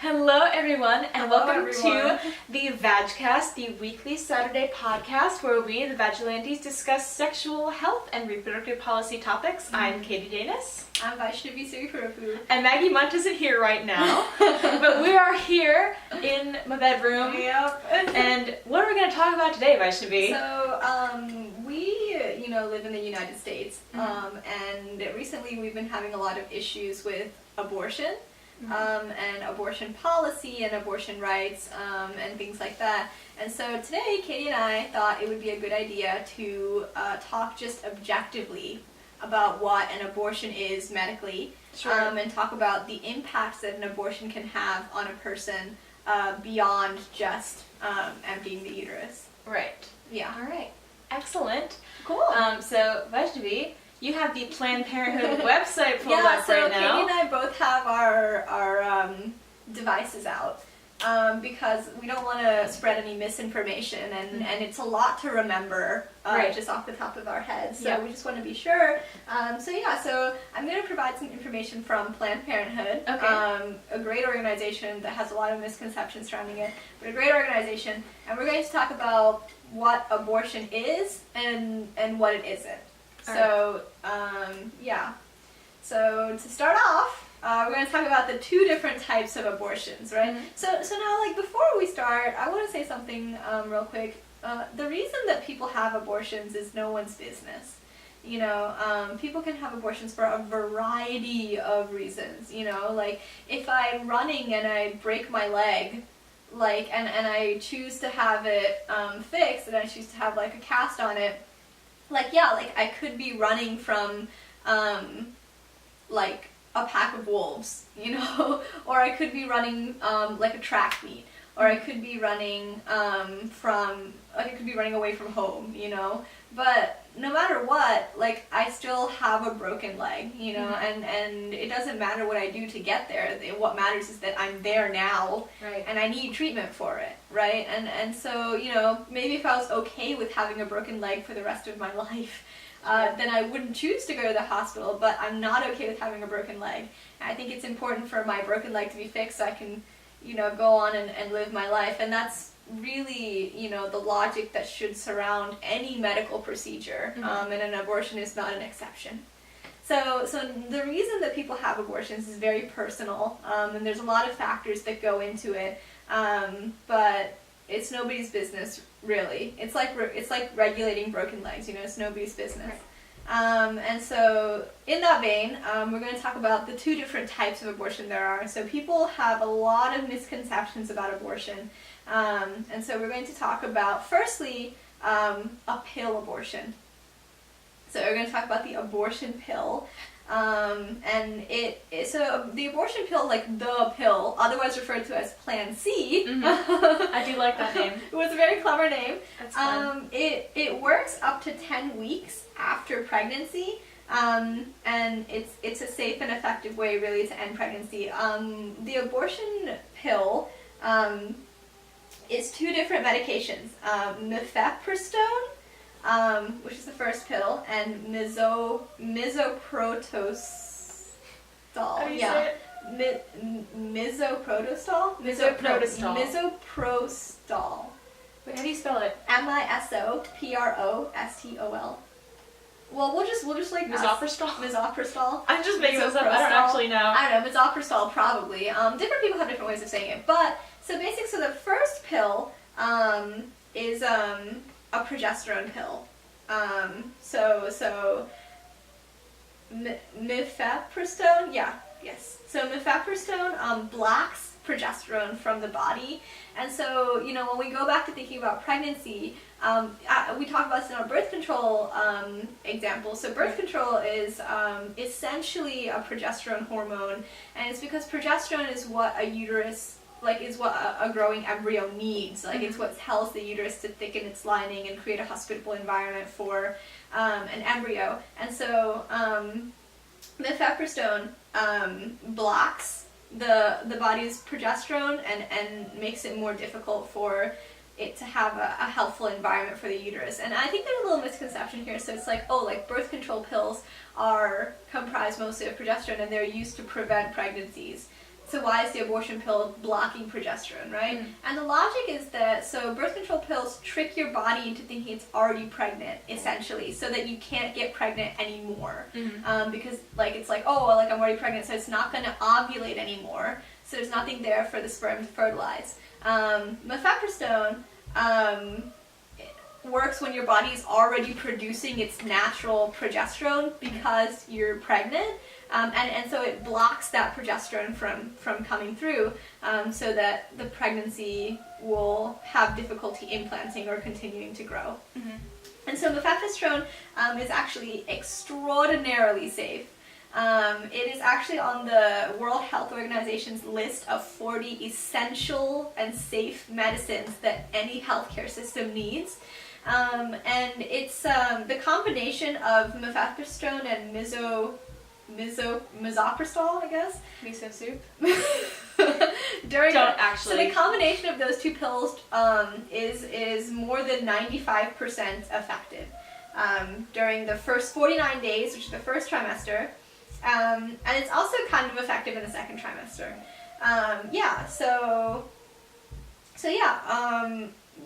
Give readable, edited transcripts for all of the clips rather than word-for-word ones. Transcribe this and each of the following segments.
Hello everyone, and Hello, welcome everyone. to the VagCast, the weekly Saturday podcast where we, the Vagilantes, discuss sexual health and reproductive policy topics. I'm Katie Danis. I'm Vaishnavi. And Maggie Munt isn't here right now, but we are here in my bedroom. Yep. And what are we going to talk about today, Vaishnavi? So, we, live in the United States, and recently we've been having a lot of issues with abortion. And abortion policy and abortion rights and things like that. And so today, Katie and I thought it would be a good idea to talk just objectively about what an abortion is medically, Sure. and talk about the impacts that an abortion can have on a person beyond just emptying the uterus. Right. Yeah. All right. Excellent. Cool. So, Vaishnavi, you have the Planned Parenthood website pulled Yeah, up so right now. Katie and I both have our devices out because we don't want to spread any misinformation, and it's a lot to remember Right. just off the top of our heads. So Yeah. we just want to be sure. So I'm going to provide some information from Planned Parenthood, Okay. a great organization that has a lot of misconceptions surrounding it, but a great organization, and we're going to talk about what abortion is and what it isn't. So, So to start off, we're going to talk about the two different types of abortions, right? So now, before we start, I want to say something real quick. The reason that people have abortions is no one's business. People can have abortions for a variety of reasons. If I'm running and I break my leg, and I choose to have it fixed, and I choose to have a cast on it, I could be running from a pack of wolves, or I could be running a track meet, or I could be running away from home, But no matter what, I still have a broken leg, and it doesn't matter what I do to get there. What matters is that I'm there now, Right. and I need treatment for it, right? And so, maybe if I was okay with having a broken leg for the rest of my life, then I wouldn't choose to go to the hospital, but I'm not okay with having a broken leg. And I think it's important for my broken leg to be fixed so I can, go on and live my life. And that's really, the logic that should surround any medical procedure, and an abortion is not an exception. So the reason that people have abortions is very personal, and there's a lot of factors that go into it, but it's nobody's business, really. It's like regulating broken legs, it's nobody's business. Right. And so in that vein, we're going to talk about the two different types of abortion there are. So people have a lot of misconceptions about abortion. And so we're going to talk about, firstly, a pill abortion. So we're going to talk about the abortion pill. So the abortion pill, the pill, otherwise referred to as Plan C. I do like that name. It was a very clever name. That's fun. It works up to 10 weeks after pregnancy, and it's a safe and effective way, really, to end pregnancy. The abortion pill is two different medications: mifepristone, which is the first pill, and misoprostol. How do you say it? Misoprostol? Misoprostol. Misoprostol. Wait, how do you spell it? Misoprostol. Well, we'll just Misoprostol? Misoprostol. I'm just making this up. I don't actually know. I don't know. Misoprostol, probably. Different people have different ways of saying it. But so the first pill is a progesterone pill. Mifepristone, yes. So mifepristone blocks progesterone from the body, and so when we go back to thinking about pregnancy, we talk about this in our birth control example. So birth control is essentially a progesterone hormone, and it's because progesterone is what a uterus is what a growing embryo needs. It's what tells the uterus to thicken its lining and create a hospitable environment for an embryo. And so mifepristone blocks the body's progesterone and makes it more difficult for it to have a healthful environment for the uterus. And I think there's a little misconception here. So it's birth control pills are comprised mostly of progesterone and they're used to prevent pregnancies. So why is the abortion pill blocking progesterone, right? And the logic is that, so birth control pills trick your body into thinking it's already pregnant, essentially, so that you can't get pregnant anymore. Because, like, it's like, oh, well, like, I'm already pregnant, so it's not going to ovulate anymore, so there's nothing there for the sperm to fertilize. Mifepristone works when your body is already producing its natural progesterone because you're pregnant. And so it blocks that progesterone from coming through, so that the pregnancy will have difficulty implanting or continuing to grow. And so mifepristone is actually extraordinarily safe. It is actually on the World Health Organization's list of 40 essential and safe medicines that any healthcare system needs. And it's the combination of mifepristone and misoprostol, I guess. Miso soup? Don't actually. So the combination of those two pills is more than 95% effective during the first 49 days, which is the first trimester. And it's also kind of effective in the second trimester.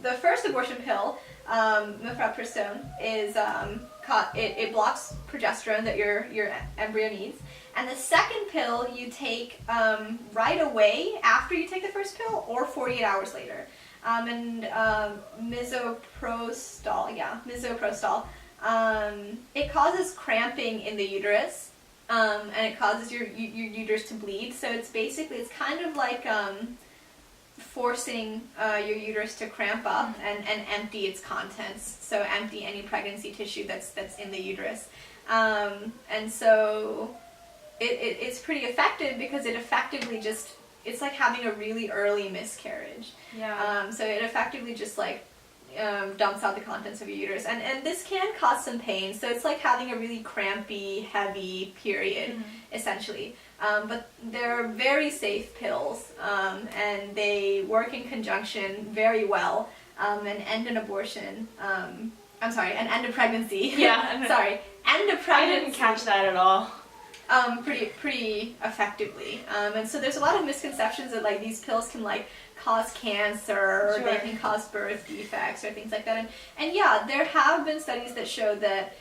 The first abortion pill, mifepristone, is it blocks progesterone that your embryo needs. And the second pill you take right away after you take the first pill, or 48 hours later. Misoprostol, it causes cramping in the uterus, and it causes your uterus to bleed. So it's kind of like forcing your uterus to cramp up and empty its contents, so empty any pregnancy tissue that's in the uterus. And so it's pretty effective because it effectively it's like having a really early miscarriage. So it effectively just like dumps out the contents of your uterus, and this can cause some pain, so it's like having a really crampy, heavy period, essentially. But they're very safe pills, and they work in conjunction very well, and end an abortion. And end a pregnancy. End a pregnancy. I didn't catch that at all. Pretty effectively. And so there's a lot of misconceptions that like these pills can like cause cancer, or they can cause birth defects or things like that. And yeah, there have been studies that show that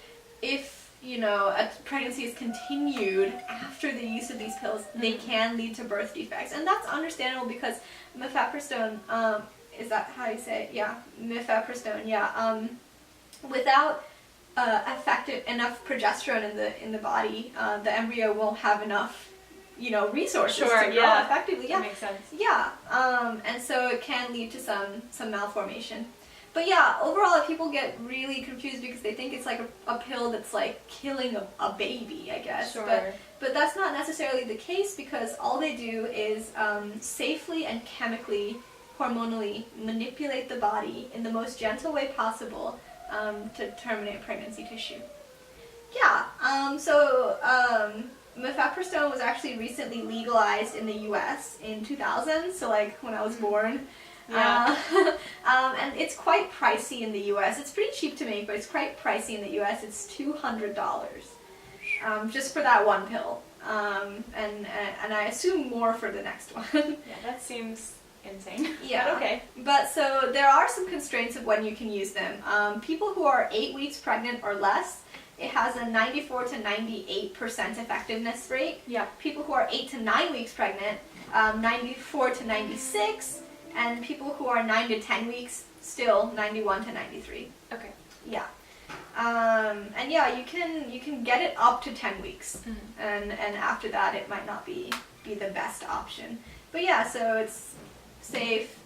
if a pregnancy is continued after the use of these pills, they can lead to birth defects. And that's understandable because mifepristone, is that how you say it? Yeah, mifepristone, without effective enough progesterone in the body, the embryo won't have enough resources to grow effectively. That makes sense. And so it can lead to some malformation. But yeah, overall, people get really confused because they think it's like a pill that's like killing a baby, I guess. But that's not necessarily the case, because all they do is safely and chemically, hormonally manipulate the body in the most gentle way possible to terminate pregnancy tissue. Mifepristone was actually recently legalized in the US in 2000, so like when I was born. And it's quite pricey in the US. It's pretty cheap to make, but it's quite pricey in the US. It's $200 just for that one pill. And I assume more for the next one. Yeah, that seems insane. Yeah. But okay. But so there are some constraints of when you can use them. People who are 8 weeks pregnant or less, it has a 94 to 98% effectiveness rate. People who are 8 to 9 weeks pregnant, 94 to 96, and people who are 9 to 10 weeks, still 91 to 93. Okay. And you can get it up to 10 weeks, and after that it might not be the best option. But so it's safe.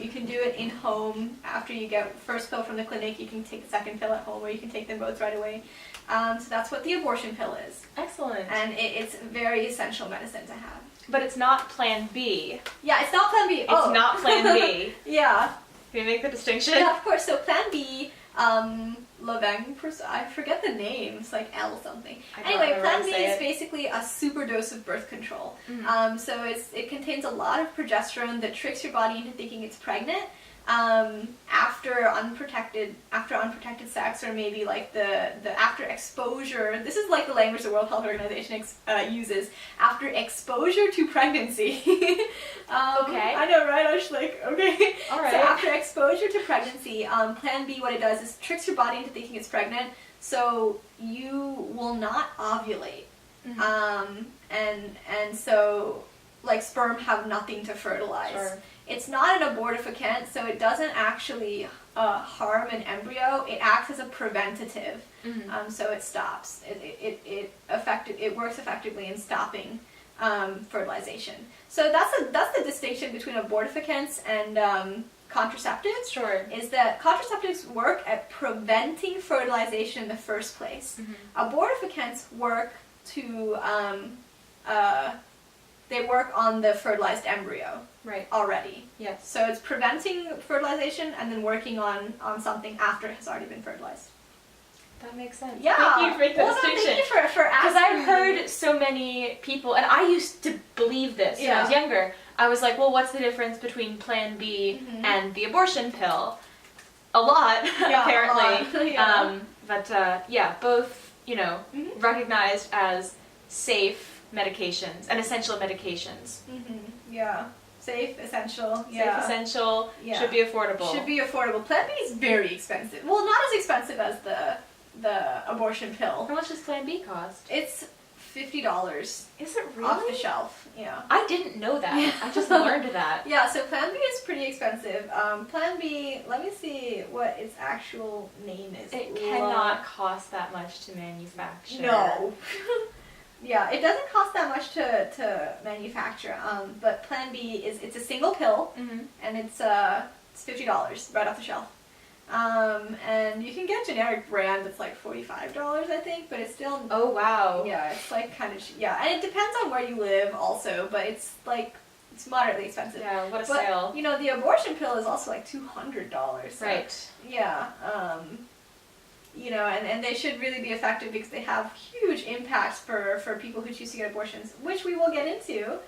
You can do it in home after you get first pill from the clinic. You can take the second pill at home, or you can take them both right away. So that's what the abortion pill is. Excellent. And it's very essential medicine to have. But it's not Plan B. Yeah, it's not Plan B. It's not Plan B. Yeah. Can you make the distinction? Yeah, of course. So Plan B, I forget the name. It's like L something. Anyway, Plan B is basically a super dose of birth control. So it contains a lot of progesterone that tricks your body into thinking it's pregnant. after unprotected sex, or maybe like the after exposure. This is like the language the World Health Organization uses. After exposure to pregnancy. Okay. I know, right? I was like, okay. All right. So after exposure to pregnancy, Plan B, what it does is tricks your body into thinking it's pregnant, so you will not ovulate. Mm-hmm. And so like sperm have nothing to fertilize. Sure. It's not an abortifacient, so it doesn't actually harm an embryo. It acts as a preventative, Mm-hmm. so it stops. It works effectively in stopping fertilization. So that's the distinction between abortifacients and contraceptives. Sure. Is that contraceptives work at preventing fertilization in the first place. Mm-hmm. Abortifacients work to they work on the fertilized embryo. Right. Already. Yes. So it's preventing fertilization and then working on something after it has already been fertilized. That makes sense. Yeah. Thank you for the Well, no, distinction. thank you for asking. Because I've heard so many people, and I used to believe this when I was younger. I was like, well, what's the difference between Plan B Mhm. and the abortion pill? A lot, Yeah, apparently. a lot. Yeah. Both, Mhm. recognized as safe medications and essential medications. Yeah. Safe, essential. Safe, Yeah. essential, Yeah. should be affordable. Should be affordable. Plan B is very expensive. Well, not as expensive as the abortion pill. How much does Plan B cost? It's $50 Is it really? off the shelf. Yeah. I didn't know that. I just learned that. Yeah, so Plan B is pretty expensive. Plan B, let me see what its actual name is. It cannot cost that much to manufacture. No. Yeah, it doesn't cost that much to manufacture. But Plan B it's a single pill, Mm-hmm. and it's $50 right off the shelf. And you can get generic brand that's like $45, I think, but it's still. Oh wow. Yeah, it's like kind of yeah, and it depends on where you live also, but it's like it's moderately expensive. Yeah, what a But sale. the abortion pill is also like $200. So, Right. yeah. And they should really be effective because they have huge impacts for people who choose to get abortions, which we will get into.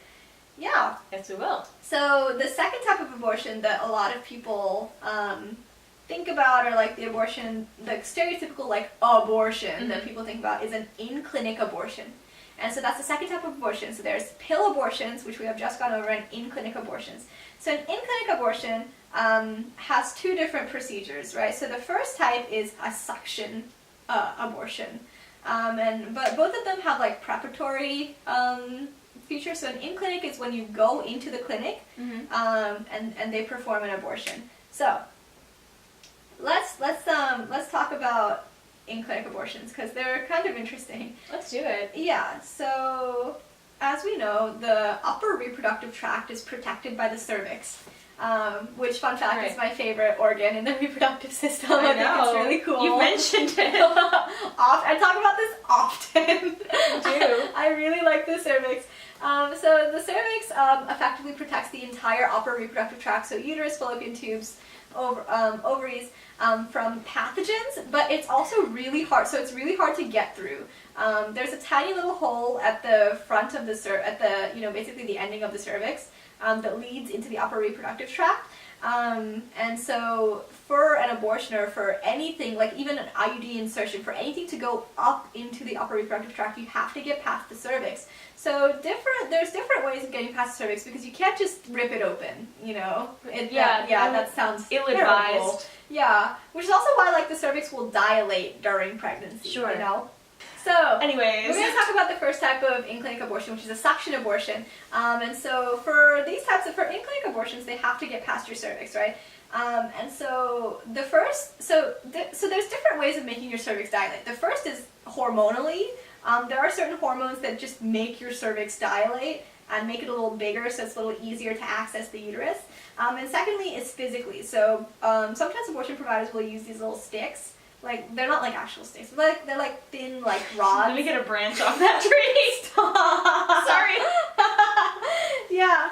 Yeah. Yes, we will. So the second type of abortion that a lot of people think about, or like the stereotypical like abortion that people think about, is an in-clinic abortion. And so that's the second type of abortion. So there's pill abortions, which we have just gone over, and in-clinic abortions. So an in-clinic abortion has two different procedures, right? So the first type is a suction abortion. But both of them have like preparatory features. So an in-clinic is when you go into the clinic and they perform an abortion. So let's talk about in-clinic abortions because they're kind of interesting. Let's do it. Yeah, so as we know, the upper reproductive tract is protected by the cervix, which, fun fact, is my favorite organ in the reproductive system. I think it's really cool. You mentioned it. I talk about this often. You do. I really like the cervix. So the cervix effectively protects the entire upper reproductive tract, so uterus, fallopian tubes, ovaries, from pathogens, but it's also really hard. So it's really hard to get through. There's a tiny little hole at the front of the basically the ending of the cervix that leads into the upper reproductive tract. And so for an abortion or for anything, like even an IUD insertion, for anything to go up into the upper reproductive tract, you have to get past the cervix. So there's different ways of getting past the cervix because you can't just rip it open, that sounds ill-advised. terrible. Yeah, which is also why like the cervix will dilate during pregnancy, Sure. So, anyways, we're going to talk about the first type of in-clinic abortion, which is a suction abortion. And so for these types of in-clinic abortions, they have to get past your cervix, right? And so the first, so there's different ways of making your cervix dilate. The first is hormonally. There are certain hormones that just make your cervix dilate and make it a little bigger, so it's a little easier to access the uterus. And secondly is physically. So sometimes abortion providers will use these little sticks. Like, they're not like actual sticks, but they're like thin, like rods. Let me get a branch off that tree. Sorry. Yeah.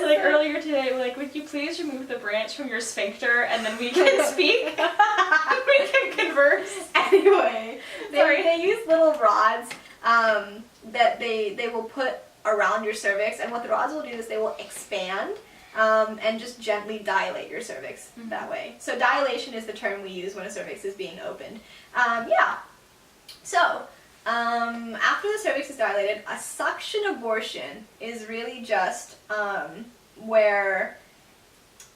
So like earlier today, we're like, would you please remove the branch from your sphincter and then we can speak? We can converse. Anyway, they use little rods that they will put around your cervix, and what the rods will do is they will expand and just gently dilate your cervix that way. So dilation is the term we use when a cervix is being opened. So, after the cervix is dilated, a suction abortion is really just where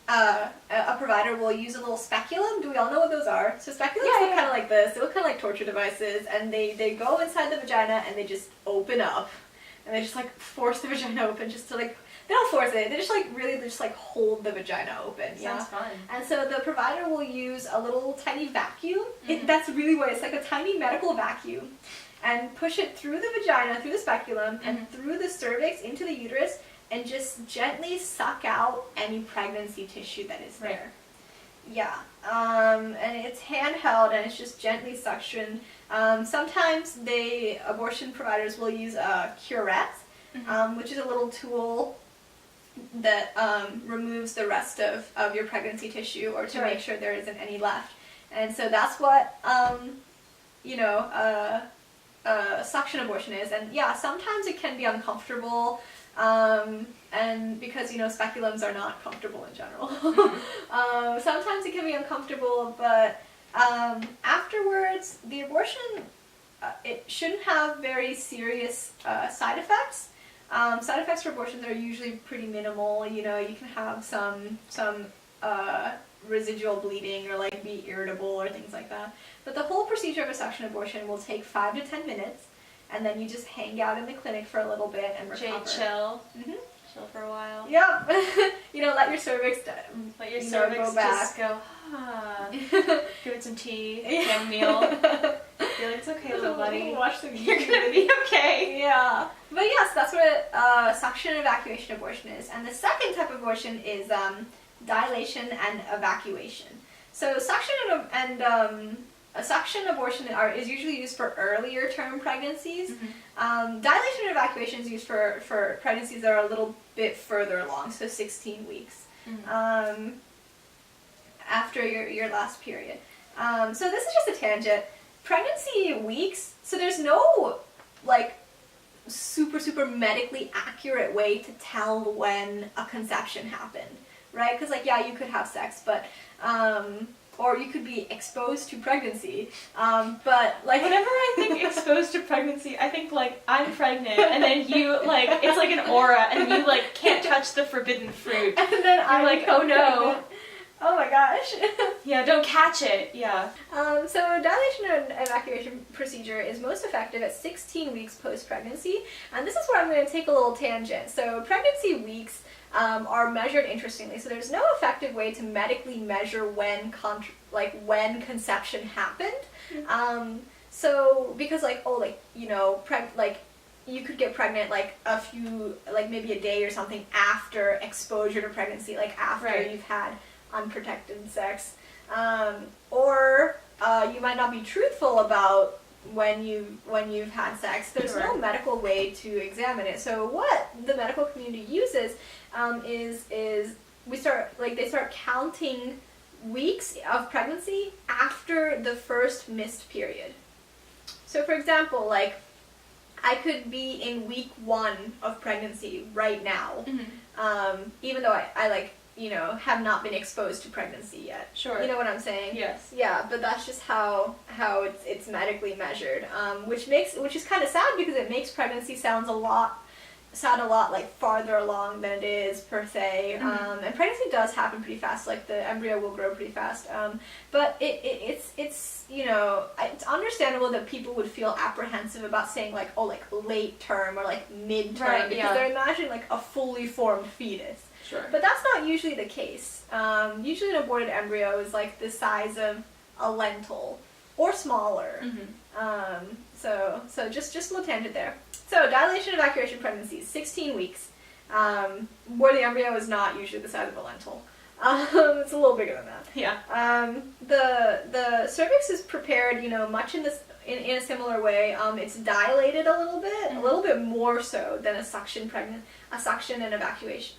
a provider will use a little speculum. Do we all know what those are? So speculums look kind of like this. They look kind of like torture devices, and they go inside the vagina and they just open up, and they just like force the vagina open just to like, they don't force it, they just like really just like hold the vagina open. Sounds fun. And so the provider will use a little tiny vacuum. That's really what it's like, a tiny medical vacuum, and push it through the vagina, through the speculum, and through the cervix into the uterus, and just gently suck out any pregnancy tissue that is there. Yeah, and it's handheld and it's just gently suctioned. Sometimes abortion providers will use a curette, which is a little tool that removes the rest of your pregnancy tissue, or to make sure there isn't any left. And so that's what, suction abortion is. And yeah, sometimes it can be uncomfortable. And because, speculums are not comfortable in general. Sometimes it can be uncomfortable, but afterwards, the abortion, it shouldn't have very serious side effects. Side effects for abortions are usually pretty minimal. You can have some residual bleeding, or like be irritable or things like that. But the whole procedure of a suction abortion will take 5 to 10 minutes. And then you just hang out in the clinic for a little bit and recover. Chill. Chill for a while. Yep. Let your cervix go back. Just go, give it some tea, chamomile. Feel like it's okay, little buddy. Watch the You're gonna be okay. Yeah. But yes, that's what suction evacuation abortion is. And the second type of abortion is dilation and evacuation. So suction a suction abortion is usually used for earlier term pregnancies. Dilation and evacuation is used for pregnancies that are a little bit further along, so 16 weeks after your last period. So this is just a tangent. Pregnancy weeks, so there's no like super medically accurate way to tell when a conception happened, right? Because you could have sex, but or you could be exposed to pregnancy, but like whenever I think exposed to pregnancy, I think like I'm pregnant, and then you like it's like an aura, and you like can't touch the forbidden fruit, and then I'm like, oh no, pregnant. Oh my gosh. Yeah, don't catch it. Yeah. So dilation and evacuation procedure is most effective at 16 weeks post-pregnancy, and this is where I'm going to take a little tangent. So pregnancy weeks are measured interestingly. So there's no effective way to medically measure when conception happened. So because you could get pregnant maybe a day or something after exposure to pregnancy, after you've had unprotected sex, or you might not be truthful about when you've had sex. There's no medical way to examine it. So what the medical community uses is they start counting weeks of pregnancy after the first missed period. So for example, I could be in week 1 of pregnancy right now, even though I have not been exposed to pregnancy yet. Sure. You know what I'm saying? Yes. Yeah, but that's just how it's medically measured, which is kind of sad because it makes pregnancy sound a lot farther along than it is per se. And pregnancy does happen pretty fast. The embryo will grow pretty fast. But it's understandable that people would feel apprehensive about saying late term or mid term, because they're imagining a fully formed fetus. Sure. But that's not usually the case. Usually an aborted embryo is the size of a lentil or smaller. So just a little tangent there. So dilation and evacuation pregnancies, 16 weeks. Where the embryo is not usually the size of a lentil. It's a little bigger than that. Yeah. The cervix is prepared, much in a similar way. It's dilated a little bit more so than a suction and evacuation.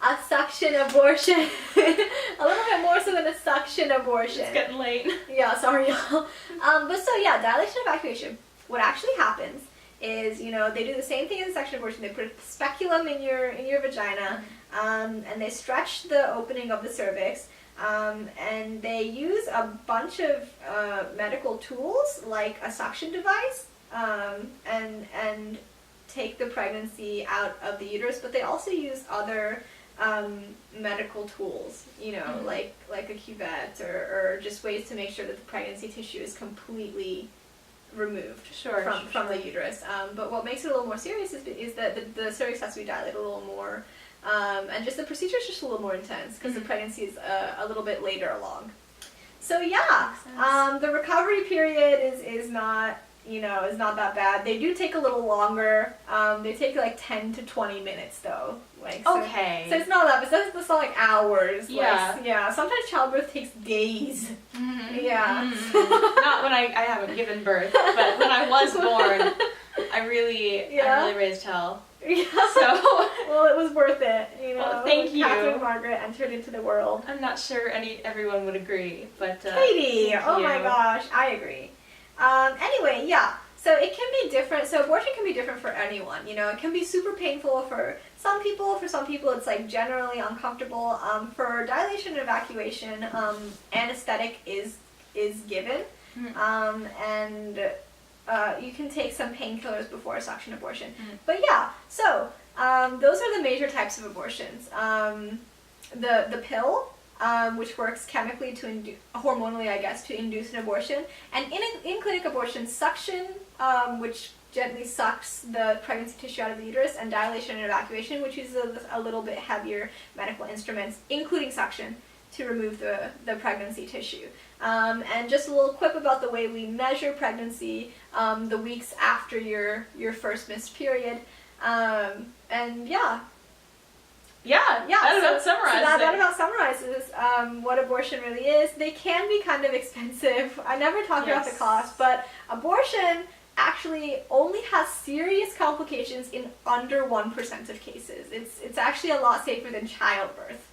A suction abortion. A little bit more so than a suction abortion. It's getting late. Yeah, sorry y'all. Dilation and evacuation. What actually happens is, they do the same thing as a suction abortion. They put a speculum in your vagina, and they stretch the opening of the cervix, and they use a bunch of medical tools like a suction device, and take the pregnancy out of the uterus, but they also use other medical tools, like a cuvette or just ways to make sure that the pregnancy tissue is completely removed from the uterus. But what makes it a little more serious is that the cervix has to be dilated a little more, and just the procedure is just a little more intense because the pregnancy is a little bit later along. So yeah, the recovery period is not that bad. They do take a little longer. They take like 10 to 20 minutes though. Okay. So it's not that, but it's not like hours. Yeah. Yeah. Sometimes childbirth takes days. Mm-hmm. Yeah. Mm-hmm. Not when I haven't given birth, but when I was born, I really raised hell. Yeah. So well, it was worth it. Well, thank you. Catherine and Margaret entered into the world. I'm not sure everyone would agree, but Katie, oh my gosh, I agree. Anyway, yeah. So it can be different. So abortion can be different for anyone. It can be super painful for some people. For some people, it's like generally uncomfortable. For dilation and evacuation, anesthetic is given, and you can take some painkillers before a suction abortion. But yeah, so those are the major types of abortions. The pill. Which works chemically hormonally, I guess, to induce an abortion. And in clinic abortion, suction, which gently sucks the pregnancy tissue out of the uterus, and dilation and evacuation, which uses a little bit heavier medical instruments, including suction, to remove the pregnancy tissue. And just a little quip about the way we measure pregnancy, the weeks after your first missed period. And yeah. Yeah, that about summarizes that about summarizes what abortion really is. They can be kind of expensive. I never talk about the cost, but abortion actually only has serious complications in under 1% of cases. It's actually a lot safer than childbirth.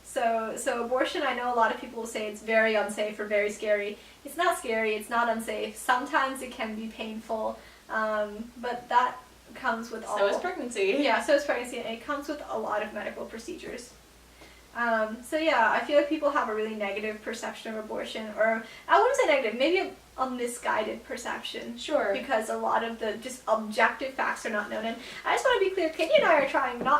So abortion, I know a lot of people will say it's very unsafe or very scary. It's not scary, it's not unsafe. Sometimes it can be painful, but that comes with So is pregnancy. Yeah, so is pregnancy, and it comes with a lot of medical procedures. So yeah, I feel like people have a really negative perception of abortion, or I wouldn't say negative, maybe a misguided perception. Sure. Because a lot of the just objective facts are not known. And I just want to be clear, Katie and I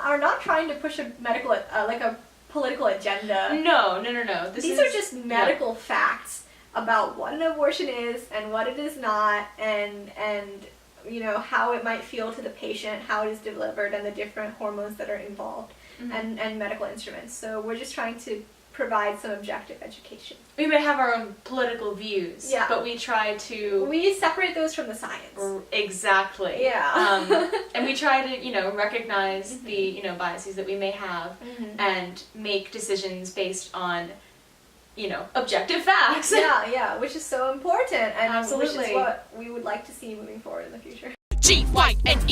are not trying to push a medical, like a political agenda. No. These are just medical facts about what an abortion is and what it is not, and how it might feel to the patient, how it is delivered, and the different hormones that are involved, and medical instruments. So we're just trying to provide some objective education. We may have our own political views, but we try to... We separate those from the science. Exactly. Yeah. And we try to, recognize the, biases that we may have, and make decisions based on, objective facts. Yeah, which is so important, and Absolutely. which is what we would like to see moving forward in the future. GYNECOLOGY.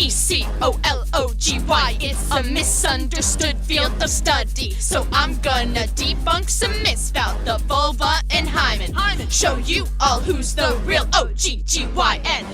It's a misunderstood field of study. So I'm gonna debunk some myths about the vulva and hymen. Show you all who's the real OGGYN.